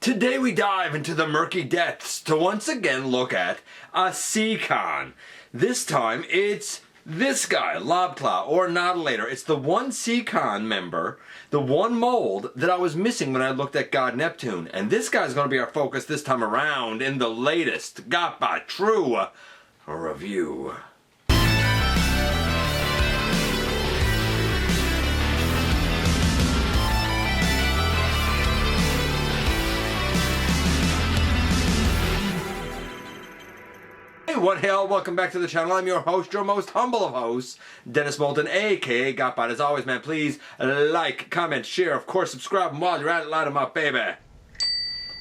Today we dive into the murky depths to once again look at a seacon. This time it's this guy, Lobclaw or Nautilator. It's the one seacon member, the one mold that I was missing when I looked at God Neptune. And this guy's going to be our focus this time around in the latest GotBot True Review. What hell, welcome back to the channel. I'm your host, your most humble of hosts, Dennis Moulton, aka GotBot. As always, man, please like, comment, share, of course, subscribe, and while you're at it, light 'em up, baby.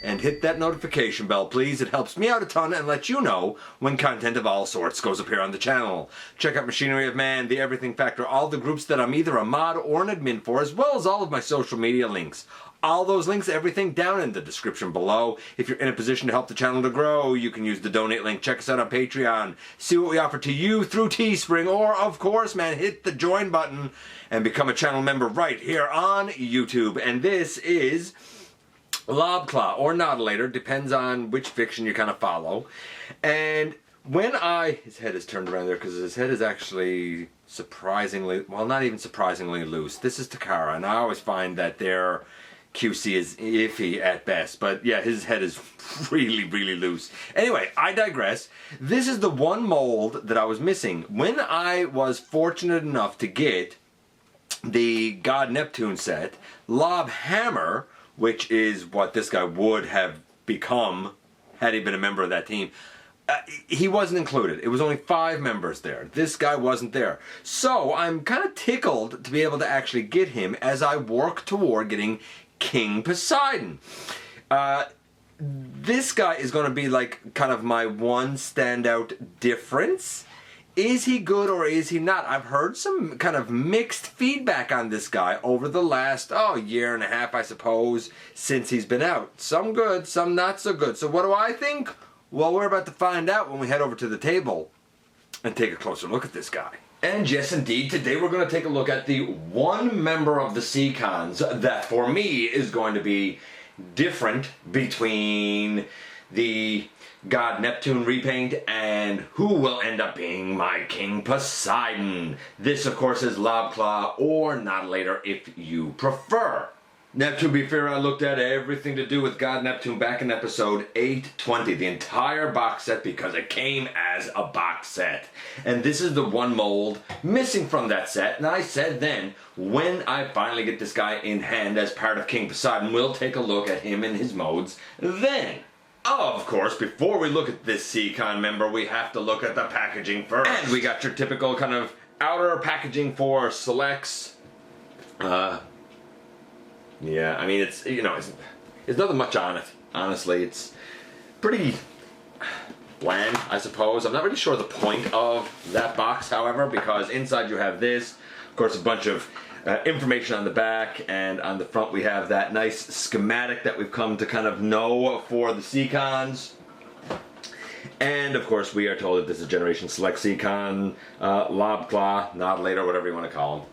And hit that notification bell, please. It helps me out a ton and lets you know when content of all sorts goes up here on the channel. Check out Machinery of Man, The Everything Factor, all the groups that I'm either a mod or an admin for, as well as all of my social media links. All those links, everything down in the description below. If you're in a position to help the channel to grow, you can use the donate link. Check us out on Patreon. See what we offer to you through Teespring. Or, of course, man, hit the join button and become a channel member right here on YouTube. And this is Lobclaw or Nautilator. Depends on which fiction you kind of follow. And when his head is turned around there because his head is actually surprisingly, well, not even surprisingly loose. This is Takara, and I always find that their QC is iffy at best, but yeah, his head is really loose. Anyway, I digress. This is the one mold that I was missing. When I was fortunate enough to get the God Neptune set, Lob Hammer, which is what this guy would have become had he been a member of that team, he wasn't included. It was only 5 members there. This guy wasn't there. So I'm kind of tickled to be able to actually get him as I work toward getting King Poseidon. This guy is going to be like kind of my one standout difference. Is he good or is he not? I've heard some kind of mixed feedback on this guy over the last, year and a half, I suppose, since he's been out. Some good, some not so good. So what do I think? Well, we're about to find out when we head over to the table and take a closer look at this guy. And yes, indeed, today we're going to take a look at the one member of the seacons that, for me, is going to be different between the God Neptune repaint and who will end up being my King Poseidon. This, of course, is Lobclaw or Nautilator if you prefer. Now, to be fair, I looked at everything to do with God Neptune back in episode 820, the entire box set, because it came as a box set. And this is the one mold missing from that set. And I said then, when I finally get this guy in hand as part of King Poseidon, we'll take a look at him and his modes then. Of course, before we look at this seacon member, we have to look at the packaging first. And we got your typical kind of outer packaging for Selects. Yeah, I mean, it's there's nothing much on it, honestly. It's pretty bland, I suppose. I'm not really sure the point of that box, however, because inside you have this, of course, a bunch of information on the back, and on the front we have that nice schematic that we've come to kind of know for the seacons. And, of course, we are told that this is Generation Select Seacon, Lobclaw, Nautilator, whatever you want to call them.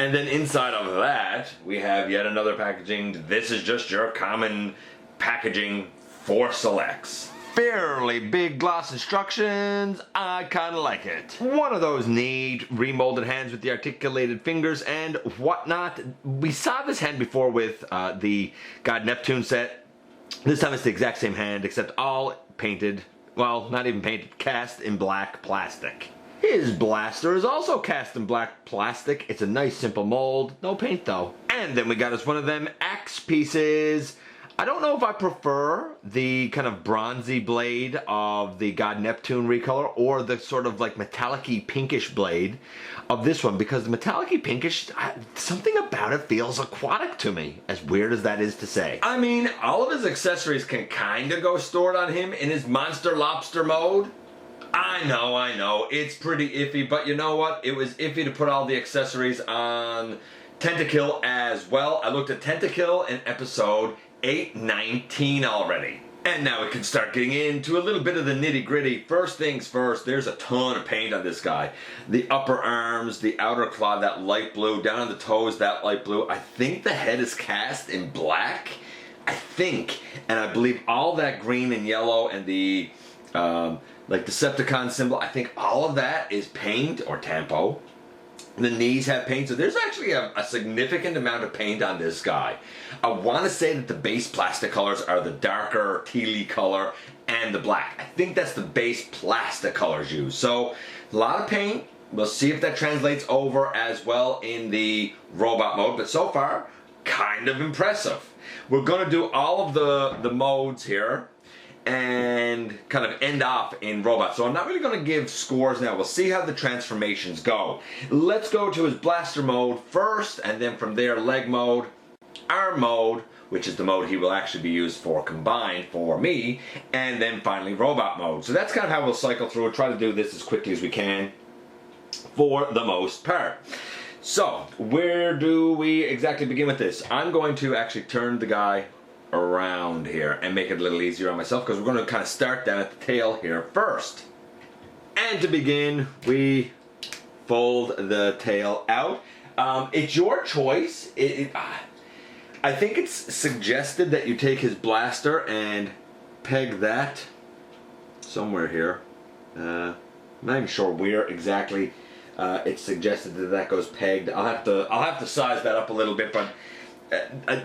And then inside of that, we have yet another packaging. This is just your common packaging for Selects. Fairly big gloss instructions. I kind of like it. One of those neat remolded hands with the articulated fingers and whatnot. We saw this hand before with the God Neptune set. This time it's the exact same hand, except all painted, well, not even painted, cast in black plastic. His blaster is also cast in black plastic. It's a nice simple mold. No paint though. And then we got us one of them axe pieces. I don't know if I prefer the kind of bronzy blade of the God Neptune recolor or the sort of like metallic-y pinkish blade of this one, because the metallic-y pinkish, something about it feels aquatic to me, as weird as that is to say. I mean, all of his accessories can kind of go stored on him in his monster lobster mode. I know, it's pretty iffy, but you know what? It was iffy to put all the accessories on Tentakill as well. I looked at Tentakill in episode 819 already. And now we can start getting into a little bit of the nitty gritty. First things first, there's a ton of paint on this guy. The upper arms, the outer claw, that light blue, down on the toes, that light blue. I think the head is cast in black. I think. and I believe all that green and yellow and the like Decepticon symbol, I think all of that is paint or tampo. The knees have paint, so there's actually a significant amount of paint on this guy. I want to say that the base plastic colors are the darker tealy color and the black. I think that's the base plastic colors used. So a lot of paint. We'll see if that translates over as well in the robot mode, but so far, kind of impressive. We're going to do all of the modes here and kind of end off in robot. So I'm not really going to give scores now. We'll see how the transformations go. Let's go to his blaster mode first, and then from there leg mode, arm mode, which is the mode he will actually be used for combined for me, and then finally robot mode. So that's kind of how we'll cycle through it. Try to do this as quickly as we can for the most part. So where do we exactly begin with this? I'm going to actually turn the guy around here and make it a little easier on myself, because we're going to kind of start down at the tail here first. And to begin, we fold the tail out. It's your choice. I think it's suggested that you take his blaster and peg that somewhere here. I'm not even sure where exactly it's suggested that that goes pegged. I'll have to size that up a little bit, but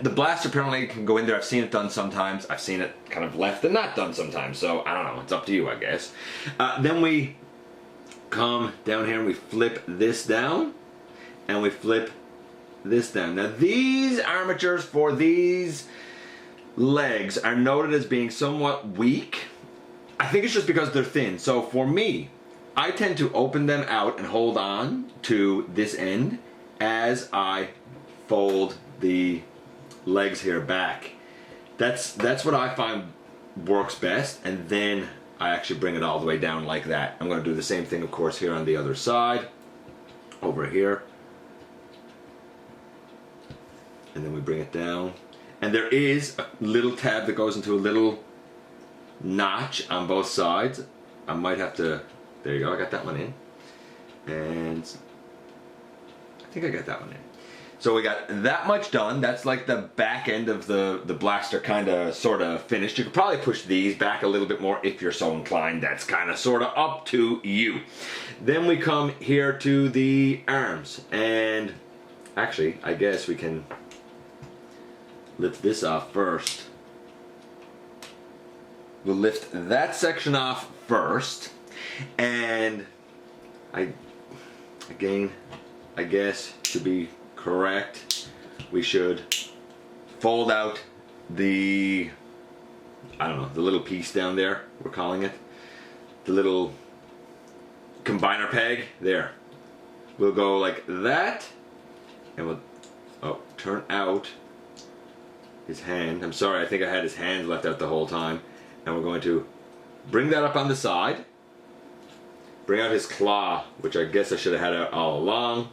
the blaster apparently can go in there. I've seen it done sometimes. I've seen it kind of left and not done sometimes. So I don't know. It's up to you, I guess. Then we come down here and we flip this down, and we flip this down. Now these armatures for these legs are noted as being somewhat weak. I think it's just because they're thin. So for me, I tend to open them out and hold on to this end as I fold the legs here back. That's what I find works best, and then I actually bring it all the way down like that. I'm going to do the same thing, of course, here on the other side, over here, and then we bring it down. And there is a little tab that goes into a little notch on both sides. I might have to, there you go, I got that one in, and I think I got that one in. So we got that much done. That's like the back end of the blaster kind of sort of finished. You could probably push these back a little bit more if you're so inclined. That's kind of sort of up to you. Then we come here to the arms, and actually I guess we can lift this off first. We'll lift that section off first, and I guess to be correct, we should fold out the, I don't know, the little piece down there, we're calling it, the little combiner peg, there. We'll go like that, and we'll turn out his hand. I'm sorry, I think I had his hand left out the whole time. And we're going to bring that up on the side, bring out his claw, which I guess I should have had out all along.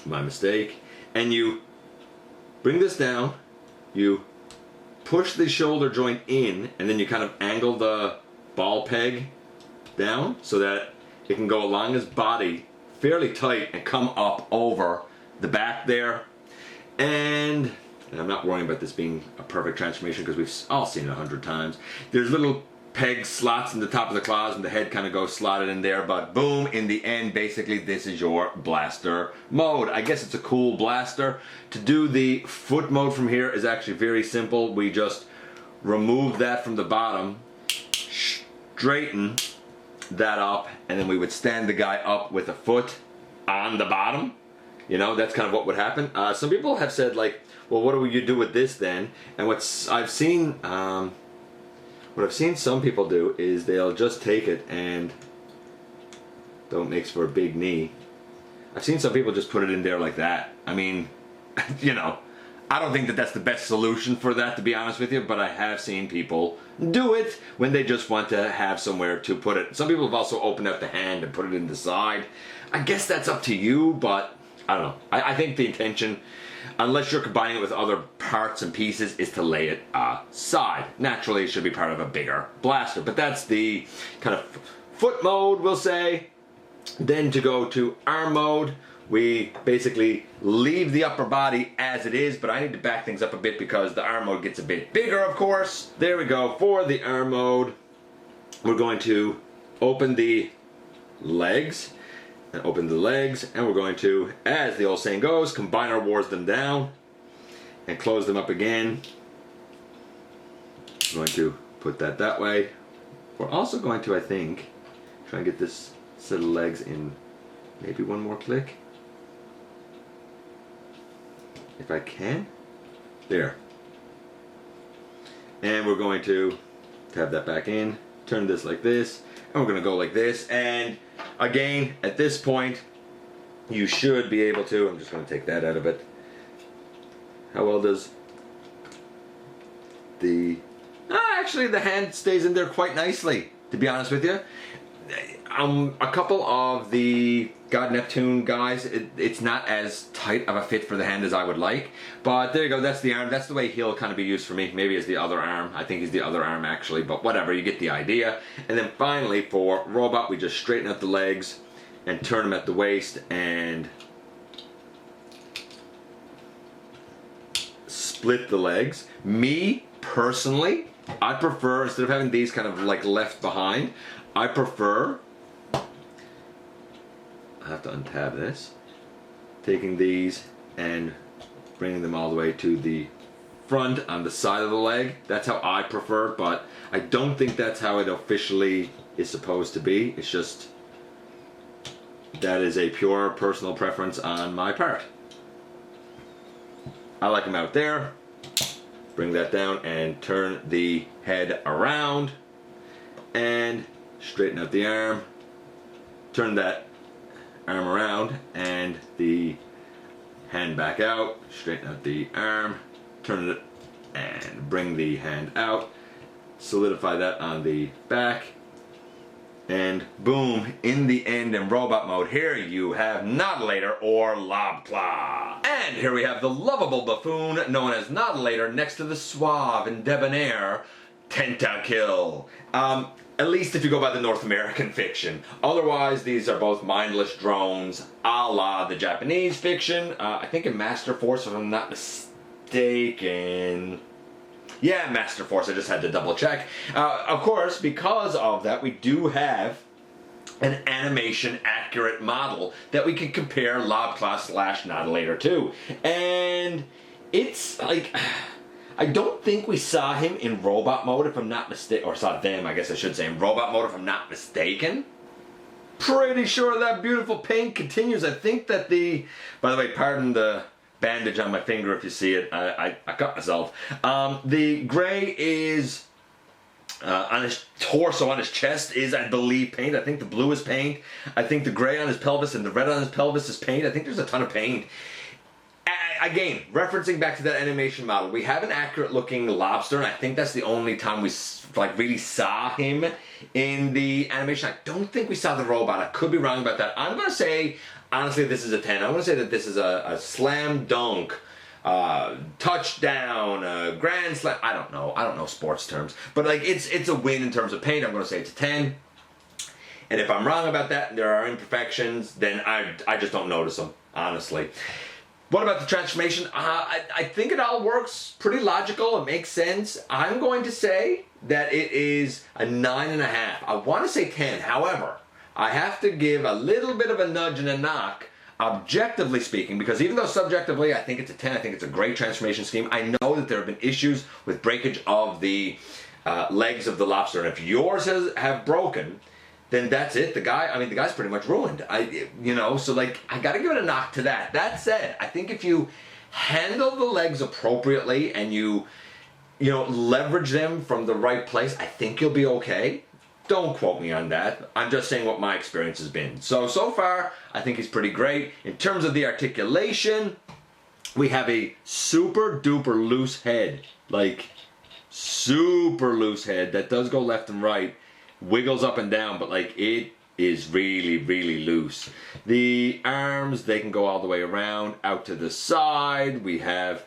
My mistake. And you bring this down, you push the shoulder joint in, and then you kind of angle the ball peg down so that it can go along his body fairly tight and come up over the back there. And I'm not worrying about this being a perfect transformation because we've all seen it 100 times. There's little peg slots in the top of the claws, and the head kind of goes slotted in there, but boom, in the end, basically this is your blaster mode. I guess it's a cool blaster. To do the foot mode from here is actually very simple. We just remove that from the bottom, straighten that up, and then we would stand the guy up with a foot on the bottom. You know, that's kind of what would happen. Some people have said, like, well, what do you do with this then? And what I've seen some people do is they'll just take it and don't mix for a big knee. I've seen some people just put it in there like that. I mean, you know, I don't think that that's the best solution for that, to be honest with you, but I have seen people do it when they just want to have somewhere to put it. Some people have also opened up the hand and put it in the side. I guess that's up to you, but I don't know. I think the intention, unless you're combining it with other parts and pieces, is to lay it aside. Naturally, it should be part of a bigger blaster, but that's the kind of foot mode, we'll say. Then to go to arm mode, we basically leave the upper body as it is, but I need to back things up a bit because the arm mode gets a bit bigger, of course. There we go. For the arm mode, we're going to open the legs, and we're going to, as the old saying goes, combine our wars them down and close them up again. I'm going to put that way. We're also going to, I think, try and get this set of legs in maybe one more click. If I can. There. And we're going to tab that back in, turn this like this, and we're going to go like this. And again, at this point, you should be able to, I'm just going to take that out of it. How well does the... actually, the hand stays in there quite nicely, to be honest with you. A couple of the God Neptune guys, it's not as tight of a fit for the hand as I would like. But there you go, that's the arm. That's the way he'll kind of be used for me. Maybe as the other arm. I think he's the other arm actually, but whatever, you get the idea. And then finally for Robot, we just straighten out the legs and turn them at the waist and split the legs. Me, personally, I prefer, instead of having these kind of like left behind, I prefer, I have to untab this, taking these and bringing them all the way to the front on the side of the leg. That's how I prefer, but I don't think that's how it officially is supposed to be. It's just, that is a pure personal preference on my part. I like them out there. Bring that down and turn the head around and straighten out the arm. Turn that arm around and the hand back out. Straighten out the arm. Turn it and bring the hand out. Solidify that on the back. And boom, in the end, in robot mode, here you have Nautilator or Lobclaw. And here we have the lovable buffoon known as Nautilator next to the suave and debonair Tentakill. At least if you go by the North American fiction. Otherwise, these are both mindless drones a la the Japanese fiction. I think in Master Force, if I'm not mistaken. Yeah, Master Force, I just had to double check. Of course, because of that, we do have an animation accurate model that we can compare Lobclaw / Nautilator to. And it's like, I don't think we saw him in robot mode if I'm not mistaken, or saw them, I guess I should say, in robot mode if I'm not mistaken. Pretty sure that beautiful paint continues. I think that by the way, pardon the bandage on my finger if you see it. I cut myself. The gray is on his torso, on his chest is, I believe, paint. I think the blue is paint. I think the gray on his pelvis and the red on his pelvis is paint. I think there's a ton of paint. Again, referencing back to that animation model, we have an accurate looking lobster, and I think that's the only time we really saw him in the animation. I don't think we saw the robot. I could be wrong about that. I'm going to say, honestly, this is a 10. I'm going to say that this is a slam dunk, touchdown, grand slam. I don't know sports terms, but like it's a win in terms of paint. I'm going to say it's a 10. And if I'm wrong about that and there are imperfections, then I just don't notice them, honestly. What about the transformation? I think it all works pretty logical. It makes sense. I'm going to say that it is a 9.5. I want to say 10. However, I have to give a little bit of a nudge and a knock, objectively speaking, because even though subjectively I think it's a 10, I think it's a great transformation scheme, I know that there have been issues with breakage of the legs of the lobster, and if yours have broken, then that's it. The guy's pretty much ruined. So like, I gotta give it a knock to that. That said, I think if you handle the legs appropriately and you leverage them from the right place, I think you'll be okay. Don't quote me on that. I'm just saying what my experience has been. So far, I think he's pretty great. In terms of the articulation, we have a super duper loose head. Like, super loose head that does go left and right. Wiggles up and down, but like it is really, really loose. The arms, they can go all the way around, out to the side. We have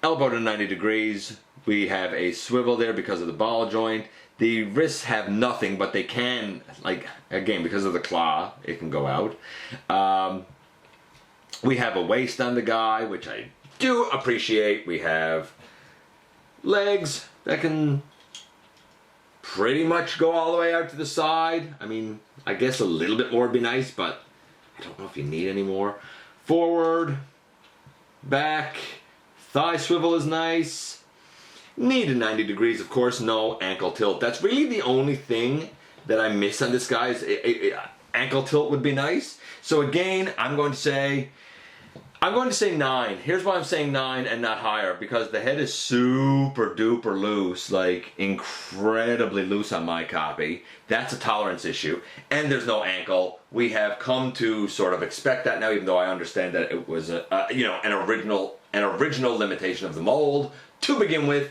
elbow to 90 degrees. We have a swivel there because of the ball joint. The wrists have nothing, but they can, like, again, because of the claw, it can go out. We have a waist on the guy, which I do appreciate. We have legs that can pretty much go all the way out to the side. I mean, I guess a little bit more would be nice, but I don't know if you need any more. Forward, back, thigh swivel is nice. Need a 90 degrees, of course, no ankle tilt. That's really the only thing that I miss on this guy's. Ankle tilt would be nice. So again, I'm going to say 9. Here's why I'm saying 9 and not higher, because the head is super duper loose, like incredibly loose on my copy. That's a tolerance issue. And there's no ankle. We have come to sort of expect that now, even though I understand that it was an original limitation of the mold to begin with.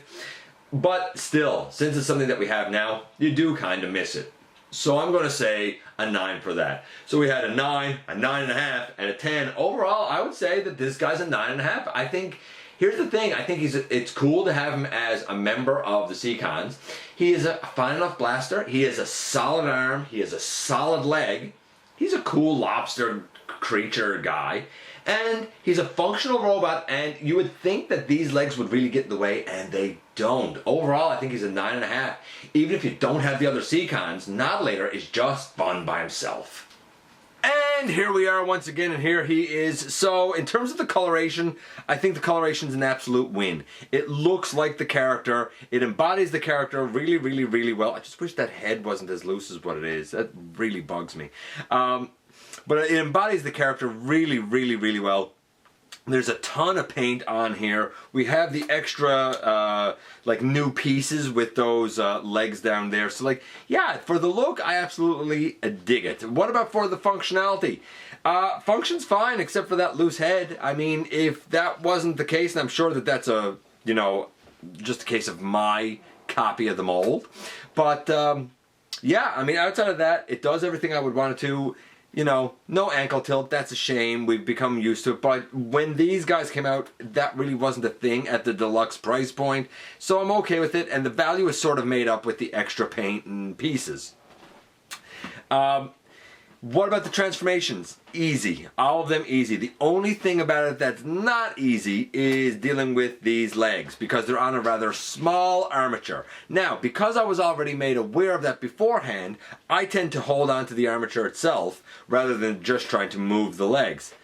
But still, since it's something that we have now, you do kind of miss it. So I'm going to say a 9 for that. So we had a 9, a 9.5, and a 10. Overall, I would say that this guy's a 9.5. I think, here's the thing, I think it's cool to have him as a member of the Seacons. He is a fine enough blaster. He has a solid arm. He has a solid leg. He's a cool lobster creature guy. And he's a functional robot, and you would think that these legs would really get in the way, and they don't. Overall, I think he's a 9.5. Even if you don't have the other Seacons, Nautilator is just fun by himself. And here we are once again, and here he is. So, in terms of the coloration, I think the coloration's an absolute win. It looks like the character. It embodies the character really, really, really well. I just wish that head wasn't as loose as what it is. That really bugs me. But it embodies the character really, really, really well. There's a ton of paint on here. We have the extra, like, new pieces with those legs down there. So, like, yeah, for the look, I absolutely dig it. What about for the functionality? Function's fine, except for that loose head. I mean, if that wasn't the case, and I'm sure that that's just a case of my copy of the mold. But, yeah, I mean, outside of that, it does everything I would want it to. No ankle tilt, that's a shame. We've become used to it. But when these guys came out, that really wasn't a thing at the deluxe price point. So I'm okay with it, and the value is sort of made up with the extra paint and pieces. What about the transformations? Easy. All of them easy. The only thing about it that's not easy is dealing with these legs, because they're on a rather small armature. Now, because I was already made aware of that beforehand, I tend to hold on to the armature itself rather than just trying to move the legs.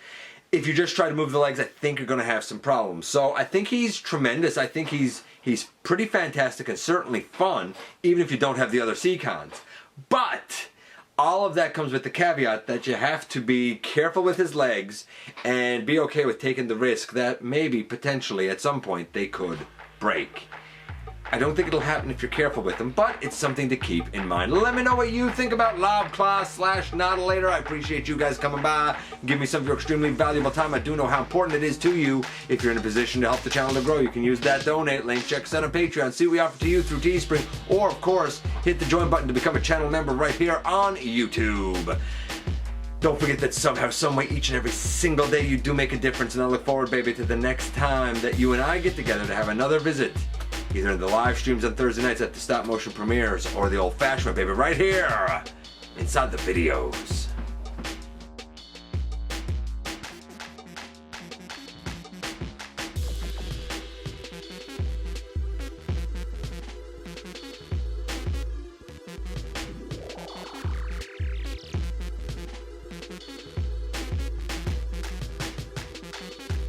If you just try to move the legs, I think you're going to have some problems. So I think he's tremendous. I think he's pretty fantastic and certainly fun, even if you don't have the other Seacons. But all of that comes with the caveat that you have to be careful with his legs and be okay with taking the risk that maybe, potentially, at some point, they could break. I don't think it'll happen if you're careful with them, but it's something to keep in mind. Let me know what you think about Lobclaw/Nautilator. I appreciate you guys coming by. Give me some of your extremely valuable time. I do know how important it is to you. If you're in a position to help the channel to grow, you can use that donate link. Check us out on Patreon. See what we offer to you through Teespring. Or, of course, hit the join button to become a channel member right here on YouTube. Don't forget that somehow, someway, each and every single day you do make a difference. And I look forward, baby, to the next time that you and I get together to have another visit. Either in the live streams on Thursday nights at the stop motion premieres or the old fashioned way, baby, right here inside the videos.